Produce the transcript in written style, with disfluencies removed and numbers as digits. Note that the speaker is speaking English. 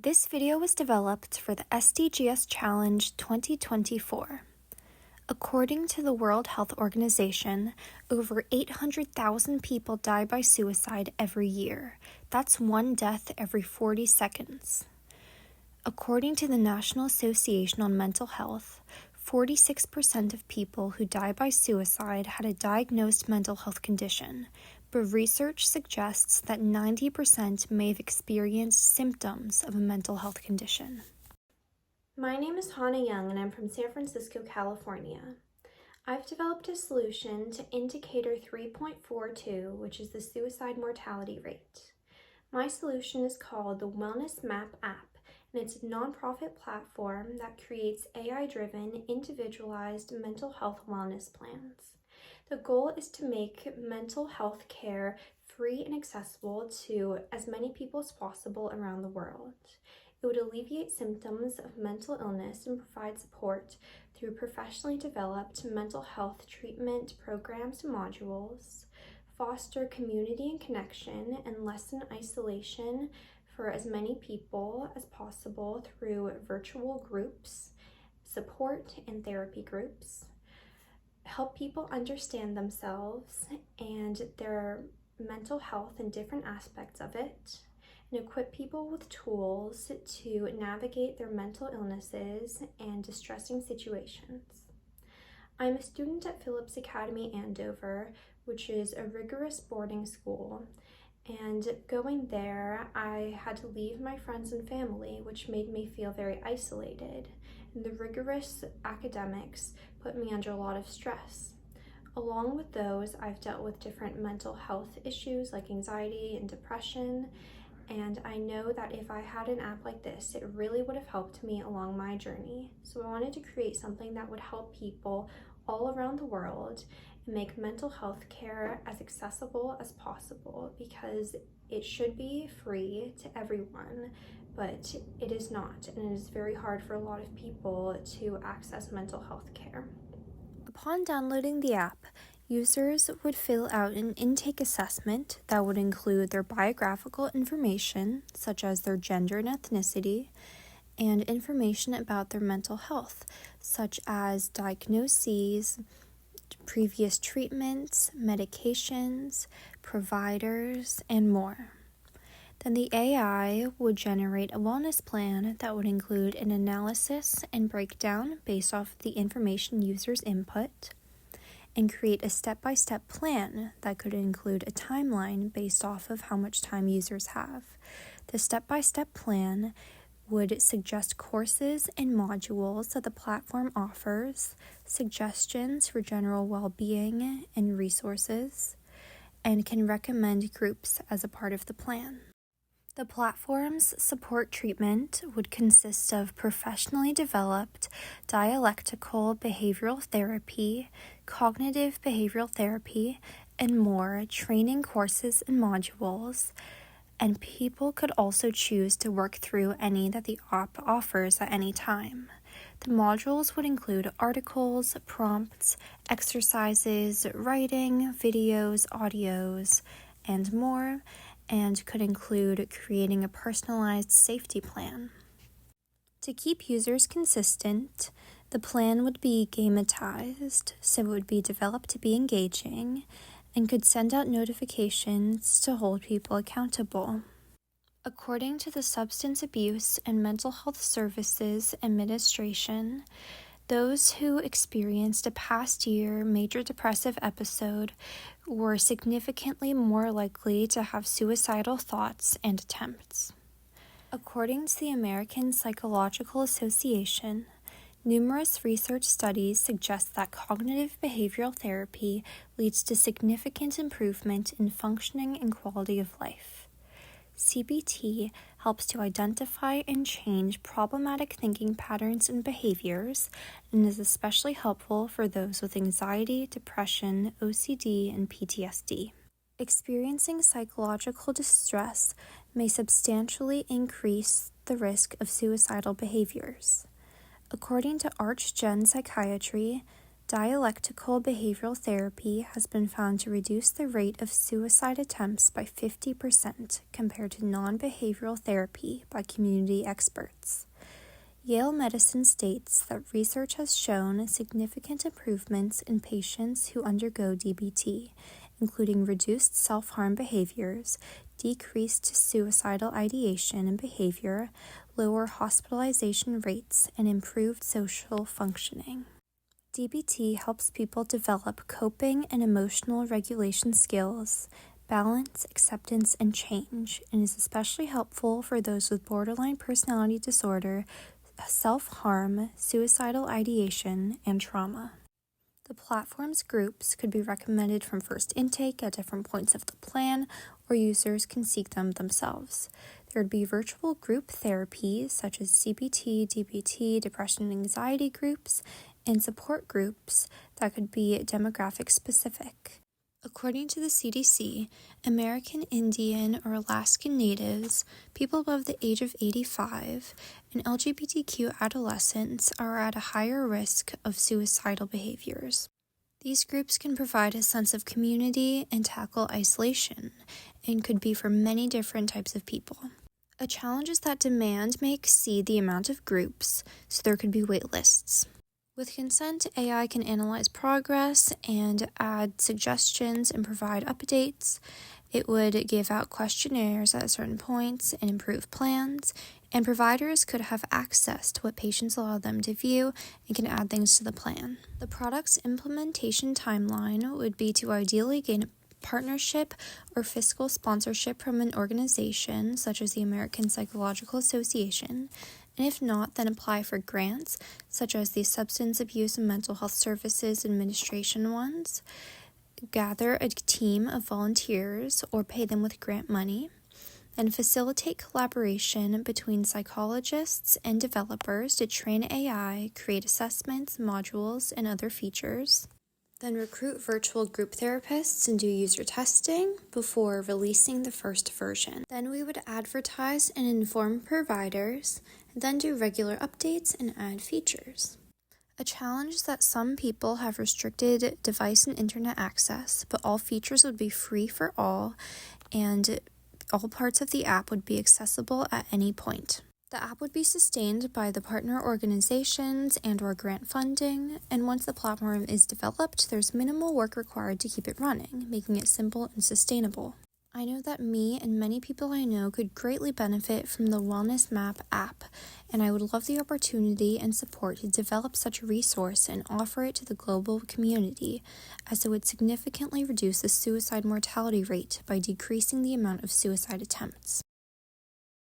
This video was developed for the SDGs Challenge 2024. According to the World Health Organization, over 800,000 people die by suicide every year. That's one death every 40 seconds. According to the National Association on Mental Health, 46% of people who die by suicide had a diagnosed mental health condition, but research suggests that 90% may have experienced symptoms of a mental health condition. My name is Hana and I'm from San Francisco, California. I've developed a solution to indicator 3.42, which is the suicide mortality rate. My solution is called the Wellness Map app, and it's a nonprofit platform that creates AI-driven, individualized mental health wellness plans. The goal is to make mental health care free and accessible to as many people as possible around the world. It would alleviate symptoms of mental illness and provide support through professionally developed mental health treatment programs and modules, foster community and connection, and lessen isolation for as many people as possible through virtual groups, support and therapy groups, help people understand themselves and their mental health and different aspects of it, and equip people with tools to navigate their mental illnesses and distressing situations. I'm a student at Phillips Academy, Andover, which is a rigorous boarding school, and going there, I had to leave my friends and family, which made me feel very isolated, and the rigorous academics put me under a lot of stress. Along with those, I've dealt with different mental health issues like anxiety and depression, and I know that if I had an app like this, it really would have helped me along my journey. So I wanted to create something that would help people all around the world and make mental health care as accessible as possible, because it should be free to everyone, but it is not, and it is very hard for a lot of people to access mental health care. Upon downloading the app, users would fill out an intake assessment that would include their biographical information, such as their gender and ethnicity, and information about their mental health, such as diagnoses, previous treatments, medications, providers, and more. Then the AI would generate a wellness plan that would include an analysis and breakdown based off the information users input, and create a step-by-step plan that could include a timeline based off of how much time users have. The step-by-step plan would suggest courses and modules that the platform offers, suggestions for general well-being and resources, and can recommend groups as a part of the plan. The platform's support treatment would consist of professionally developed dialectical behavioral therapy, cognitive behavioral therapy, and more training courses and modules, and people could also choose to work through any that the app offers at any time. The modules would include articles, prompts, exercises, writing, videos, audios, and more, and could include creating a personalized safety plan. To keep users consistent, the plan would be gamatized, so it would be developed to be engaging, and could send out notifications to hold people accountable. According to the Substance Abuse and Mental Health Services Administration, those who experienced a past year major depressive episode were significantly more likely to have suicidal thoughts and attempts. According to the American Psychological Association, numerous research studies suggest that cognitive behavioral therapy leads to significant improvement in functioning and quality of life. CBT helps to identify and change problematic thinking patterns and behaviors, and is especially helpful for those with anxiety, depression, OCD, and PTSD. Experiencing psychological distress may substantially increase the risk of suicidal behaviors. According to ArchGen Psychiatry, Dialectical behavioral therapy has been found to reduce the rate of suicide attempts by 50% compared to non-behavioral therapy by community experts. Yale Medicine states that research has shown significant improvements in patients who undergo DBT, including reduced self-harm behaviors, decreased suicidal ideation and behavior, lower hospitalization rates, and improved social functioning. DBT helps people develop coping and emotional regulation skills, balance, acceptance, and change, and is especially helpful for those with borderline personality disorder, self-harm, suicidal ideation, and trauma. The platform's groups could be recommended from first intake at different points of the plan, or users can seek them themselves. There would be virtual group therapies such as CBT, DBT, depression and anxiety groups, and support groups that could be demographic specific. According to the CDC, American Indian or Alaskan Natives, people above the age of 85, and LGBTQ adolescents are at a higher risk of suicidal behaviors. These groups can provide a sense of community and tackle isolation, and could be for many different types of people. A challenge is that demand may exceed the amount of groups, so there could be wait lists. With consent, AI can analyze progress and add suggestions and provide updates. It would give out questionnaires at certain points and improve plans, and providers could have access to what patients allow them to view and can add things to the plan. The product's implementation timeline would be to ideally gain a partnership or fiscal sponsorship from an organization such as the American Psychological Association, and if not, then apply for grants such as the Substance Abuse and Mental Health Services Administration ones, gather a team of volunteers or pay them with grant money, then facilitate collaboration between psychologists and developers to train AI, create assessments, modules, and other features. Then recruit virtual group therapists and do user testing before releasing the first version. Then we would advertise and inform providers, and then do regular updates and add features. A challenge is that some people have restricted device and internet access, but all features would be free for all, and all parts of the app would be accessible at any point. The app would be sustained by the partner organizations and/or grant funding, and once the platform is developed, there's minimal work required to keep it running, making it simple and sustainable. I know that me and many people I know could greatly benefit from the Wellness Map app, and I would love the opportunity and support to develop such a resource and offer it to the global community, as it would significantly reduce the suicide mortality rate by decreasing the amount of suicide attempts.